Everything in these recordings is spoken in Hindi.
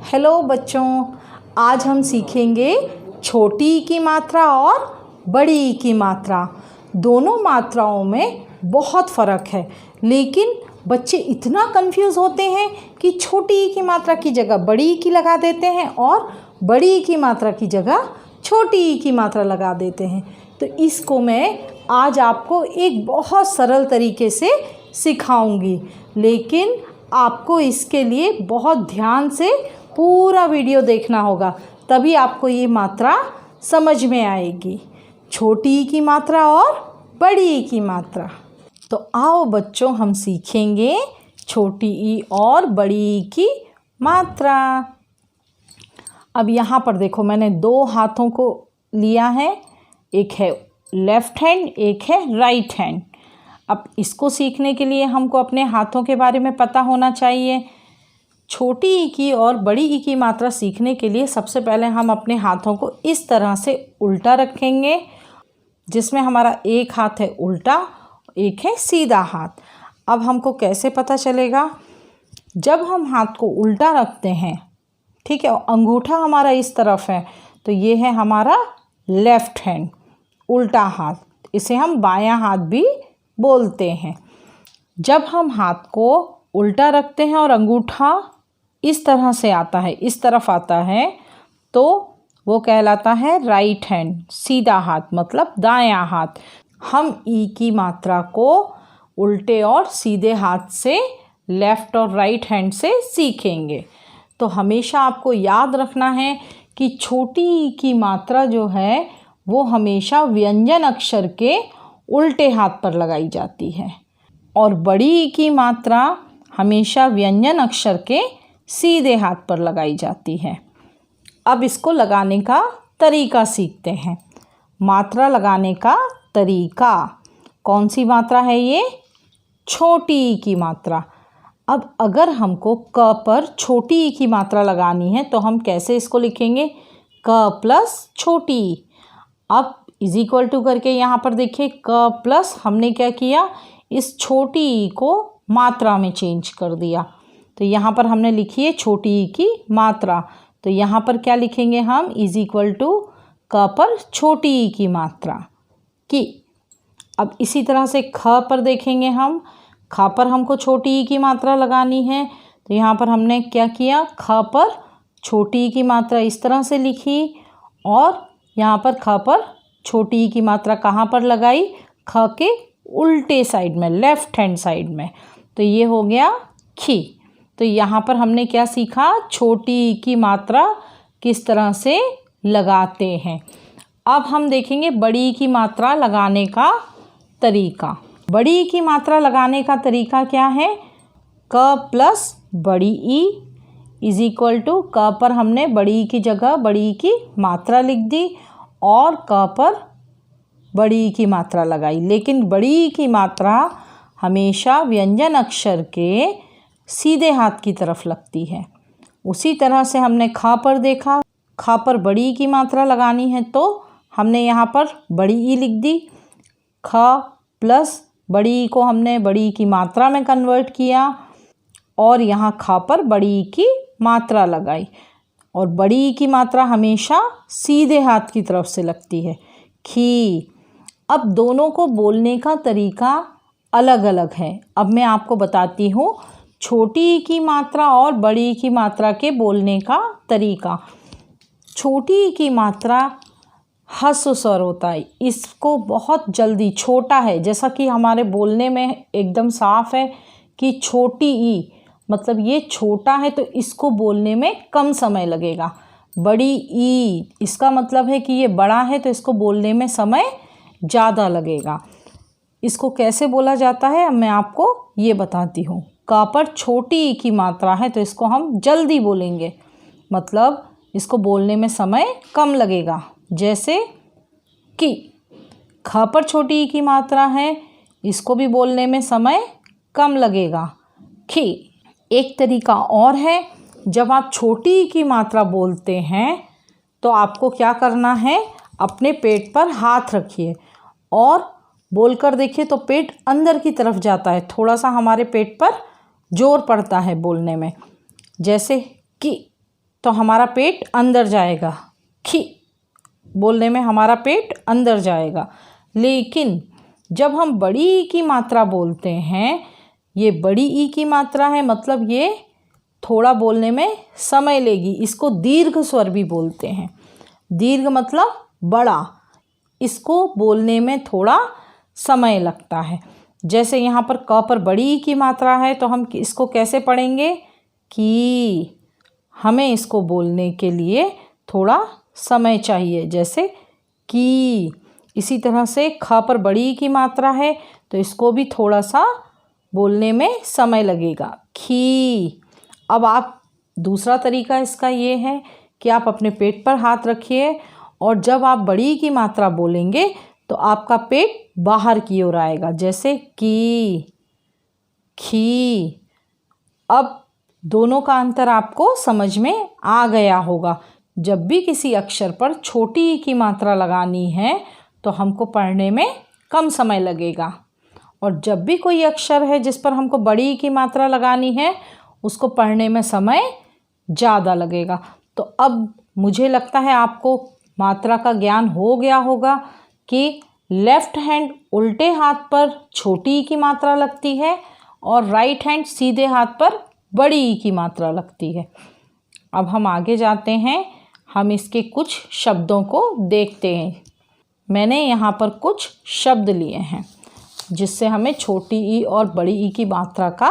हेलो बच्चों, आज हम सीखेंगे छोटी ई की मात्रा और बड़ी ई की मात्रा। दोनों मात्राओं में बहुत फ़र्क है, लेकिन बच्चे इतना कंफ्यूज होते हैं कि छोटी ई की मात्रा की जगह बड़ी ई की लगा देते हैं और बड़ी ई की मात्रा की जगह छोटी ई की मात्रा लगा देते हैं। तो इसको मैं आज आपको एक बहुत सरल तरीके से सिखाऊंगी, लेकिन आपको इसके लिए बहुत ध्यान से पूरा वीडियो देखना होगा, तभी आपको ये मात्रा समझ में आएगी। छोटी ई की मात्रा और बड़ी ई की मात्रा। तो आओ बच्चों, हम सीखेंगे छोटी ई और बड़ी ई की मात्रा। अब यहाँ पर देखो, मैंने दो हाथों को लिया है, एक है लेफ़्ट हैंड, एक है राइट हैंड। अब इसको सीखने के लिए हमको अपने हाथों के बारे में पता होना चाहिए। छोटी ई की और बड़ी ई की मात्रा सीखने के लिए सबसे पहले हम अपने हाथों को इस तरह से उल्टा रखेंगे, जिसमें हमारा एक हाथ है उल्टा, एक है सीधा हाथ। अब हमको कैसे पता चलेगा? जब हम हाथ को उल्टा रखते हैं, ठीक है, अंगूठा हमारा इस तरफ है, तो ये है हमारा लेफ़्ट हैंड, उल्टा हाथ। इसे हम बायां हाथ भी बोलते हैं। जब हम हाथ को उल्टा रखते हैं और अंगूठा इस तरह से आता है, इस तरफ आता है, तो वो कहलाता है राइट हैंड, सीधा हाथ, मतलब दायां हाथ। हम ई की मात्रा को उल्टे और सीधे हाथ से, लेफ़्ट और राइट हैंड से सीखेंगे। तो हमेशा आपको याद रखना है कि छोटी ई की मात्रा जो है वो हमेशा व्यंजन अक्षर के उल्टे हाथ पर लगाई जाती है, और बड़ी ई की मात्रा हमेशा व्यंजन अक्षर के सीधे हाथ पर लगाई जाती है। अब इसको लगाने का तरीका सीखते हैं। मात्रा लगाने का तरीका, कौन सी मात्रा है ये? छोटी ई की मात्रा। अब अगर हमको क पर छोटी ई की मात्रा लगानी है तो हम कैसे इसको लिखेंगे? क प्लस छोटी ई। अब इज इक्वल टू करके यहाँ पर देखिए, क प्लस हमने क्या किया, इस छोटी ई को मात्रा में चेंज कर दिया। तो यहाँ पर हमने लिखी है छोटी ई की मात्रा, तो यहाँ पर क्या लिखेंगे हम? इज इक्वल टू क पर छोटी ई की मात्रा की। अब इसी तरह से ख पर देखेंगे हम, ख पर हमको छोटी ई की मात्रा लगानी है, तो यहाँ पर हमने क्या किया, ख पर छोटी ई की मात्रा इस तरह से लिखी, और यहाँ पर ख पर छोटी ई की मात्रा कहाँ पर लगाई? ख के उल्टे साइड में, लेफ़्ट हैंड साइड में। तो ये हो गया खी। तो यहाँ पर हमने क्या सीखा? छोटी ई की मात्रा किस तरह से लगाते हैं। अब हम देखेंगे बड़ी ई की मात्रा लगाने का तरीका। बड़ी ई की मात्रा लगाने का तरीका क्या है? क प्लस बड़ी ई इज इक्वल टू, क पर हमने बड़ी ई की जगह बड़ी ई की मात्रा लिख दी, और क पर बड़ी ई की मात्रा लगाई। लेकिन बड़ी ई की मात्रा हमेशा व्यंजन अक्षर के सीधे हाथ की तरफ लगती है। उसी तरह से हमने ख पर देखा, ख पर बड़ी ई की मात्रा लगानी है तो हमने यहाँ पर बड़ी ई लिख दी। ख प्लस बड़ी ई को हमने बड़ी ई की मात्रा में कन्वर्ट किया, और यहाँ ख पर बड़ी ई की मात्रा लगाई, और बड़ी ई की मात्रा हमेशा सीधे हाथ की तरफ से लगती है, खी। अब दोनों को बोलने का तरीका अलग अलग है। अब मैं आपको बताती हूँ छोटी ई की मात्रा और बड़ी ई की मात्रा के बोलने का तरीका। छोटी ई की मात्रा ह्रस्व स्वर होता है, इसको बहुत जल्दी, छोटा है, जैसा कि हमारे बोलने में एकदम साफ है कि छोटी ई, मतलब ये छोटा है, तो इसको बोलने में कम समय लगेगा। बड़ी ई, इसका मतलब है कि ये बड़ा है, तो इसको बोलने में समय ज़्यादा लगेगा। इसको कैसे बोला जाता है अब मैं आपको ये बताती हूँ। क पर छोटी ई की मात्रा है, तो इसको हम जल्दी बोलेंगे, मतलब इसको बोलने में समय कम लगेगा, जैसे कि। ख पर छोटी ई की मात्रा है, इसको भी बोलने में समय कम लगेगा, खी। एक तरीका और है, जब आप छोटी ई की मात्रा बोलते हैं तो आपको क्या करना है? अपने पेट पर हाथ रखिए और बोलकर देखिए, तो पेट अंदर की तरफ जाता है, थोड़ा सा हमारे पेट पर जोर पड़ता है बोलने में, जैसे कि। तो हमारा पेट अंदर जाएगा, खी बोलने में हमारा पेट अंदर जाएगा। लेकिन जब हम बड़ी ई की मात्रा बोलते हैं, ये बड़ी ई की मात्रा है, मतलब ये थोड़ा बोलने में समय लेगी। इसको दीर्घ स्वर भी बोलते हैं। दीर्घ मतलब बड़ा, इसको बोलने में थोड़ा समय लगता है। जैसे यहाँ पर क पर बड़ी ई की मात्रा है, तो हम इसको कैसे पढ़ेंगे कि हमें इसको बोलने के लिए थोड़ा समय चाहिए, जैसे कि। इसी तरह से ख पर बड़ी ई की मात्रा है, तो इसको भी थोड़ा सा बोलने में समय लगेगा, खी। अब आप दूसरा तरीका इसका ये है कि आप अपने पेट पर हाथ रखिए और जब आप बड़ी ई की मात्रा बोलेंगे तो आपका पेट बाहर की ओर आएगा, जैसे कि, खी। अब दोनों का अंतर आपको समझ में आ गया होगा। जब भी किसी अक्षर पर छोटी ई की मात्रा लगानी है तो हमको पढ़ने में कम समय लगेगा, और जब भी कोई अक्षर है जिस पर हमको बड़ी ई की मात्रा लगानी है उसको पढ़ने में समय ज़्यादा लगेगा। तो अब मुझे लगता है आपको मात्रा का ज्ञान हो गया होगा कि लेफ़्ट हैंड उल्टे हाथ पर छोटी ई की मात्रा लगती है और राइट हैंड सीधे हाथ पर बड़ी ई की मात्रा लगती है। अब हम आगे जाते हैं, हम इसके कुछ शब्दों को देखते हैं। मैंने यहाँ पर कुछ शब्द लिए हैं जिससे हमें छोटी ई और बड़ी ई की मात्रा का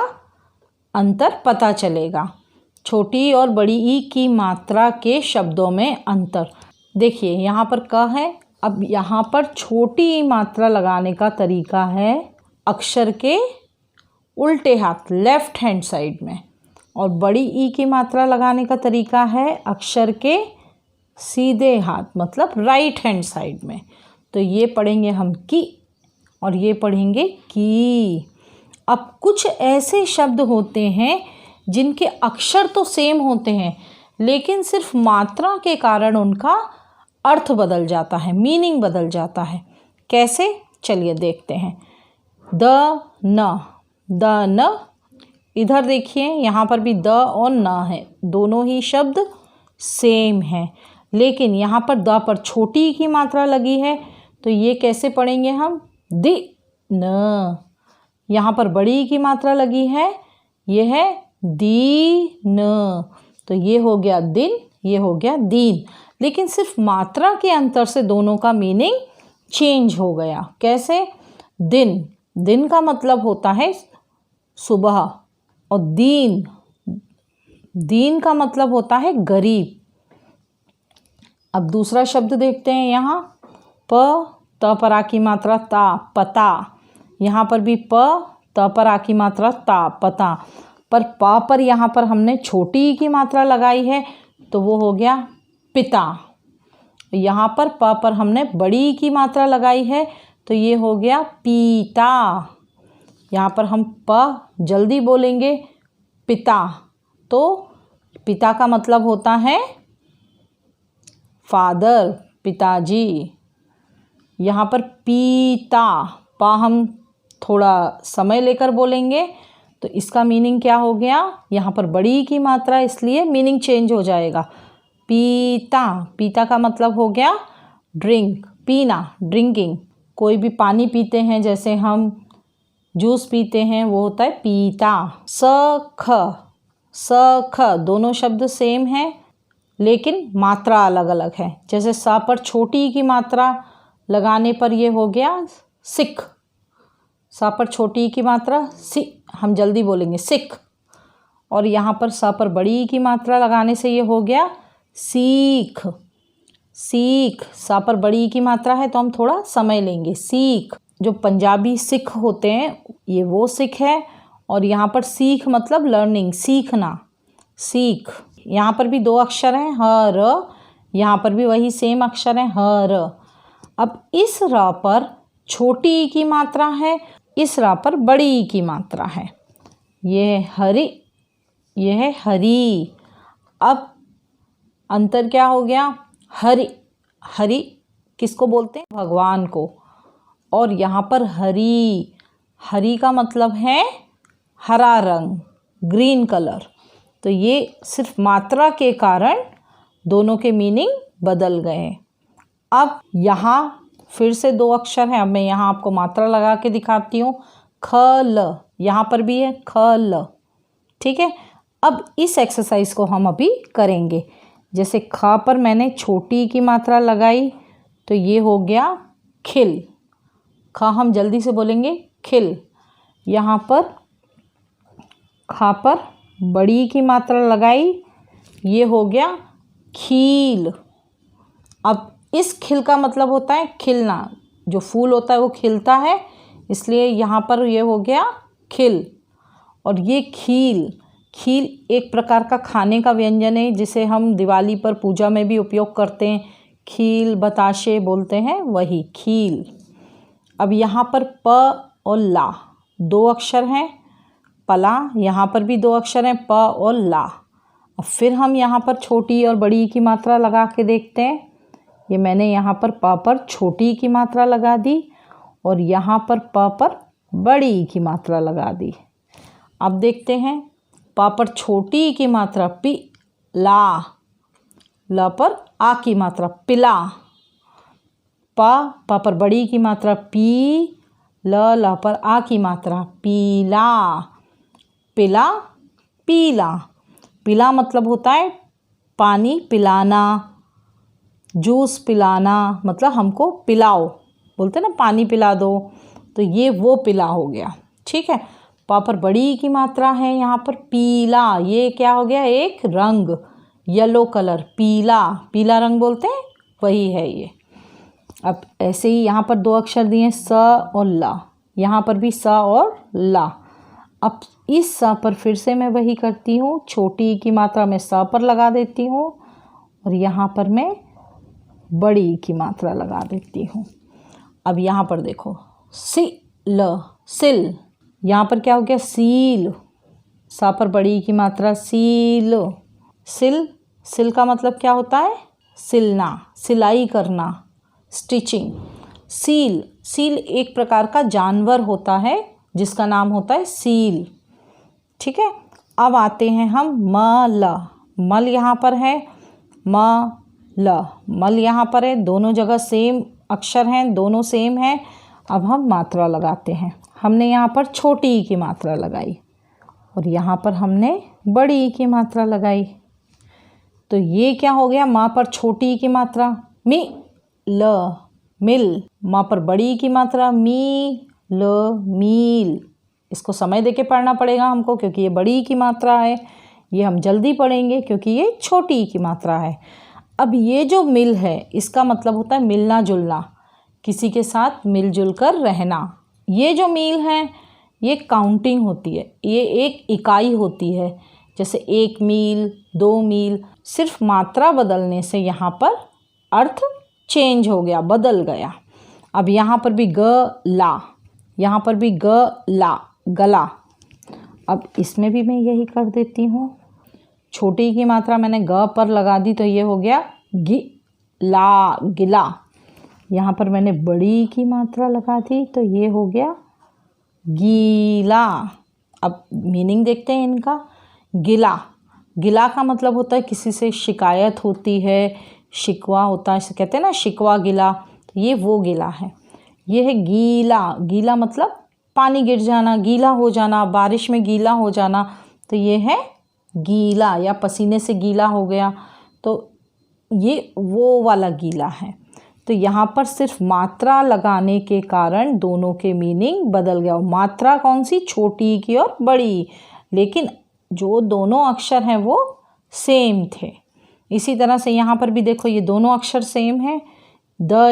अंतर पता चलेगा। छोटी और बड़ी ई की मात्रा के शब्दों में अंतर देखिए, यहाँ पर क है। अब यहाँ पर छोटी ई मात्रा लगाने का तरीका है अक्षर के उल्टे हाथ, लेफ़्ट हैंड साइड में, और बड़ी ई की मात्रा लगाने का तरीका है अक्षर के सीधे हाथ, मतलब राइट हैंड साइड में। तो ये पढ़ेंगे हम की और ये पढ़ेंगे की। अब कुछ ऐसे शब्द होते हैं जिनके अक्षर तो सेम होते हैं, लेकिन सिर्फ मात्रा के कारण उनका अर्थ बदल जाता है, मीनिंग बदल जाता है। कैसे, चलिए देखते हैं। द न, इधर देखिए यहाँ पर भी द और न है, दोनों ही शब्द सेम हैं, लेकिन यहाँ पर द पर छोटी की मात्रा लगी है, तो ये कैसे पढ़ेंगे हम, दि न। यहाँ पर बड़ी की मात्रा लगी है, ये है दी न, तो ये हो गया दिन, ये हो गया दीन। लेकिन सिर्फ मात्रा के अंतर से दोनों का मीनिंग चेंज हो गया। कैसे, दिन का मतलब होता है सुबह, और दीन का मतलब होता है गरीब। अब दूसरा शब्द देखते हैं यहाँ, त पर आ की मात्रा ता, पता। यहाँ पर भी त पर आ की मात्रा ता, पता। पर पर यहाँ पर हमने छोटी की मात्रा लगाई है, तो वो हो गया पिता। यहाँ पर पर हमने बड़ी की मात्रा लगाई है, तो ये हो गया पीता। यहाँ पर हम जल्दी बोलेंगे पिता, तो पिता का मतलब होता है फादर, पिताजी। यहाँ पर पीता, हम थोड़ा समय लेकर बोलेंगे, तो इसका मीनिंग क्या हो गया, यहाँ पर बड़ी की मात्रा, इसलिए मीनिंग चेंज हो जाएगा। पीता का मतलब हो गया ड्रिंक, पीना, ड्रिंकिंग। कोई भी पानी पीते हैं, जैसे हम जूस पीते हैं, वो होता है पीता। सख, दोनों शब्द सेम हैं लेकिन मात्रा अलग अलग है। जैसे स पर छोटी की मात्रा लगाने पर ये हो गया सिख, स पर छोटी की मात्रा हम जल्दी बोलेंगे सिख, और यहाँ पर स पर बड़ी की मात्रा लगाने से ये हो गया सीख। स पर बड़ी की मात्रा है तो हम थोड़ा समय लेंगे, सीख। जो पंजाबी सिख होते हैं, ये वो सिख है, और यहाँ पर सीख मतलब लर्निंग, सीखना, सीख। यहाँ पर भी दो अक्षर हैं, ह र, यहाँ पर भी वही सेम अक्षर है, ह र। अब इस र पर छोटी ई की मात्रा है, इस र पर बड़ी ई की मात्रा है। ये है हरि, ये है हरी। अब अंतर क्या हो गया, हरि किसको बोलते हैं, भगवान को, और यहाँ पर हरी का मतलब है हरा रंग, ग्रीन कलर। तो ये सिर्फ मात्रा के कारण दोनों के मीनिंग बदल गए। अब यहाँ फिर से 2 अक्षर हैं। अब मैं यहाँ आपको मात्रा लगा के दिखाती हूँ। ख ल, यहाँ पर भी है ख ल, ठीक है। अब इस एक्सरसाइज को हम अभी करेंगे। जैसे ख पर मैंने छोटी की मात्रा लगाई तो ये हो गया खिल। ख हम जल्दी से बोलेंगे खिल। यहाँ पर ख पर बड़ी की मात्रा लगाई, ये हो गया खील। अब इस खिल का मतलब होता है खिलना। जो फूल होता है वो खिलता है, इसलिए यहाँ पर ये हो गया खिल। और ये खील, खील एक प्रकार का खाने का व्यंजन है जिसे हम दिवाली पर पूजा में भी उपयोग करते हैं। खील बताशे बोलते हैं, वही खील। अब यहाँ पर प और ला 2 अक्षर हैं। पला, यहाँ पर भी 2 अक्षर हैं, प और ला। अब फिर हम यहाँ पर छोटी और बड़ी की मात्रा लगा के देखते हैं। ये मैंने यहाँ पर प पर छोटी की मात्रा लगा दी और यहाँ पर प पर बड़ी की मात्रा लगा दी। अब देखते हैं, प पर छोटी की मात्रा पी ला, ल पर आ की मात्रा पिला, प पर बड़ी की मात्रा पी, ल पर आ की मात्रा पीला, पिला पीला। पीला मतलब होता है पानी पिलाना, जूस पिलाना, मतलब हमको पिलाओ, बोलते हैं ना पानी पिला दो, तो ये वो पिला हो गया, ठीक है। प पर बड़ी की मात्रा है यहाँ पर पीला। ये क्या हो गया, एक रंग, येलो कलर, पीला, पीला रंग बोलते हैं, वही है ये। अब ऐसे ही यहाँ पर 2 अक्षर दिए स और ला, यहाँ पर भी स और ला। अब इस स पर फिर से मैं वही करती हूँ, छोटी की मात्रा में स पर लगा देती हूँ और यहाँ पर मैं बड़ी की मात्रा लगा देती हूँ। अब यहाँ पर देखो सी ल, सिल, यहाँ पर क्या हो गया सील। सा पर बड़ी की मात्रा सील, सिल, सिल का मतलब क्या होता है, सिलना, सिलाई करना, स्टिचिंग। सील, सील एक प्रकार का जानवर होता है जिसका नाम होता है सील, ठीक है। अब आते हैं हम मल। मल यहाँ पर है, ल, मल यहाँ पर है, दोनों जगह सेम अक्षर हैं, दोनों सेम हैं। अब हम मात्रा लगाते हैं। हमने यहाँ पर छोटी की मात्रा लगाई और यहाँ पर हमने बड़ी की मात्रा लगाई, तो ये क्या हो गया, माँ पर छोटी की मात्रा मी ल, मिल, माँ पर बड़ी की मात्रा मी ल, मील। इसको समय देके पढ़ना पड़ेगा हमको क्योंकि ये बड़ी की मात्रा है, ये हम जल्दी पढ़ेंगे क्योंकि ये छोटी की मात्रा है। अब ये जो मिल है इसका मतलब होता है मिलना जुलना, किसी के साथ मिलजुल कर रहना। ये जो मील है ये काउंटिंग होती है, ये एक इकाई होती है, जैसे 1 मील 2 मील। सिर्फ मात्रा बदलने से यहाँ पर अर्थ चेंज हो गया, बदल गया। अब यहाँ पर भी ग ला, यहाँ पर भी ग ला, गला। अब इसमें भी मैं यही कर देती हूँ, छोटी की मात्रा मैंने ग पर लगा दी तो ये हो गया गि ला, गिला। यहाँ पर मैंने बड़ी की मात्रा लगा दी तो ये हो गया गीला। अब मीनिंग देखते हैं इनका। गिला, गिला का मतलब होता है किसी से शिकायत होती है, शिकवा होता है, इसे कहते हैं ना शिकवा गिला, तो ये वो गिला है। ये है गीला, गीला मतलब पानी गिर जाना, गीला हो जाना, बारिश में गीला हो जाना, तो ये है गीला, या पसीने से गीला हो गया, तो ये वो वाला गीला है। तो यहाँ पर सिर्फ मात्रा लगाने के कारण दोनों के मीनिंग बदल गया। मात्रा कौन सी, छोटी की और बड़ी, लेकिन जो दोनों अक्षर हैं वो सेम थे। इसी तरह से यहाँ पर भी देखो ये दोनों अक्षर सेम हैं, द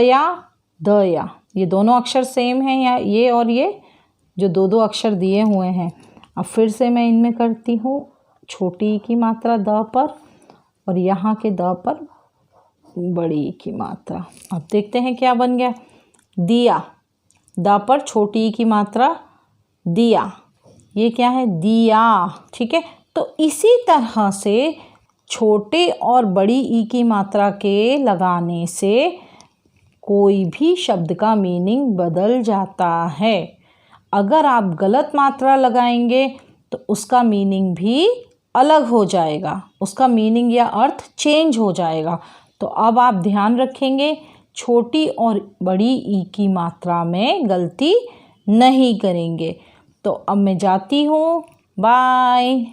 या, ये दोनों अक्षर सेम हैं, या ये और ये जो 2 अक्षर दिए हुए हैं। अब फिर से मैं इनमें करती हूँ, छोटी की मात्रा द पर और यहाँ के द पर बड़ी की मात्रा। अब देखते हैं क्या बन गया, दिया, द पर छोटी की मात्रा दिया, ये क्या है दिया, ठीक है। तो इसी तरह से छोटे और बड़ी ई की मात्रा के लगाने से कोई भी शब्द का मीनिंग बदल जाता है। अगर आप गलत मात्रा लगाएंगे तो उसका मीनिंग भी अलग हो जाएगा, उसका मीनिंग या अर्थ चेंज हो जाएगा। तो अब आप ध्यान रखेंगे, छोटी और बड़ी ई की मात्रा में गलती नहीं करेंगे। तो अब मैं जाती हूँ, बाय।